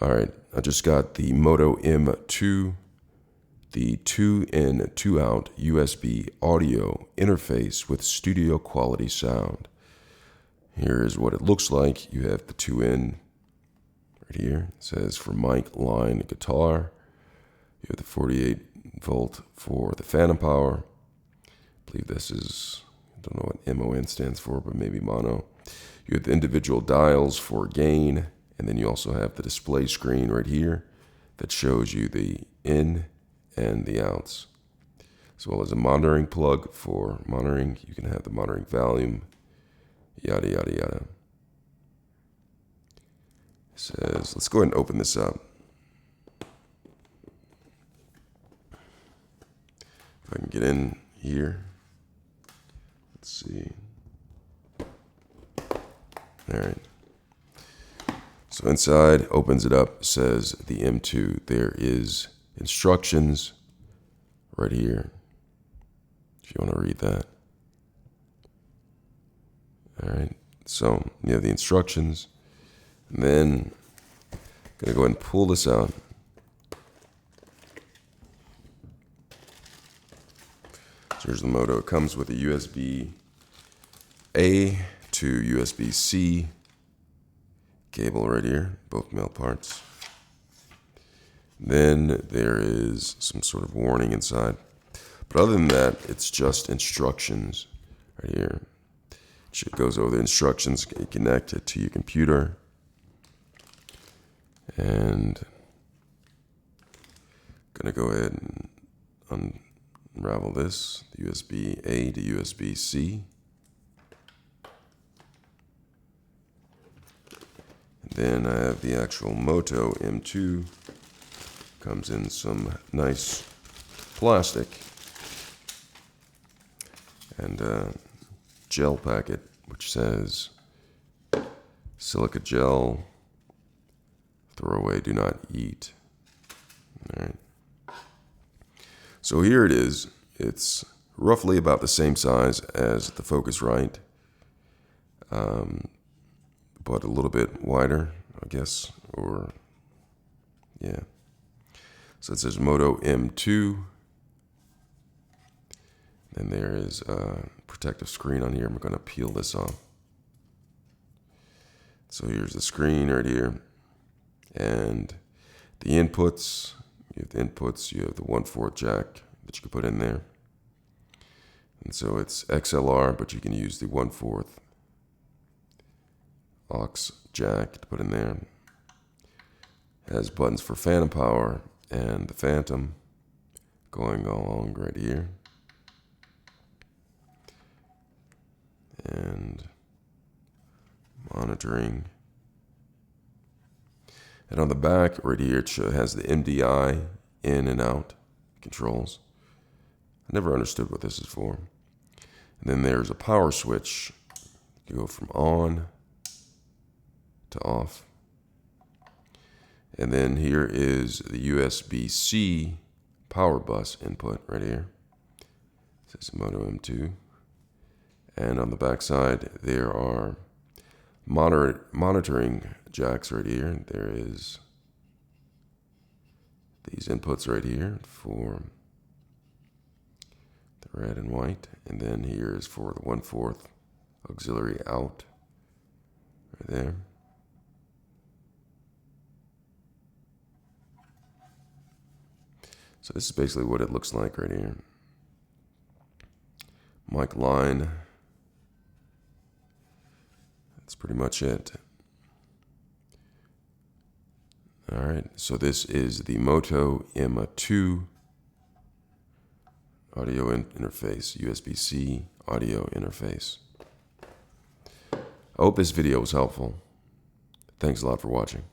All right, I just got the Motu M2, the 2-in, 2-out USB audio interface with studio quality sound. Here is what it looks like. You have the 2-in right here. It says for mic, line, guitar. You have the 48 volt for the phantom power. I believe this is, I don't know what MON stands for, but maybe mono. You have the individual dials for gain, and then you also have the display screen right here that shows you the in and the outs, as well as a monitoring plug for monitoring. You can have the monitoring volume, yada, yada, yada. It says, let's go ahead and open this up. If I can get in here, let's see. All right. So inside, opens it up, says the M2. There is instructions right here, if you want to read that. All right. So you have the instructions. And then I'm going to go ahead and pull this out. So here's the Motu. It comes with a USB-A to USB-C cable right here, both male parts. Then there is some sort of warning inside. But other than that, it's just instructions right here. It goes over the instructions, connect it to your computer. And I'm going to go ahead and unravel this, USB-A to USB-C. Then I have the actual Motu M2. Comes in some nice plastic and a gel packet, which says silica gel, throw away, do not eat. All right. So here it is. It's roughly about the same size as the Focusrite, but a little bit wider, I guess, or yeah. So it says Motu M2. And there is a protective screen on here. I'm going to peel this off. So here's the screen right here. And the inputs, you have the inputs, you have the 1/4 jack that you can put in there. And so it's XLR, but you can use the 1/4 aux jack to put in there. It has buttons for phantom power and the phantom going along right here. And monitoring. And on the back right here, it has the MDI in and out controls. I never understood what this is for. And then there's a power switch. You go from on to off. And then here is the USB-C power bus input right here. It says Motu M2. And on the back side, there are monitoring jacks right here. There is these inputs right here for the red and white. And then here is for the 1/4 auxiliary out right there. So this is basically what it looks like right here. Mic line. That's pretty much it. All right, so this is the Motu M2 audio interface, USB-C audio interface. I hope this video was helpful. Thanks a lot for watching.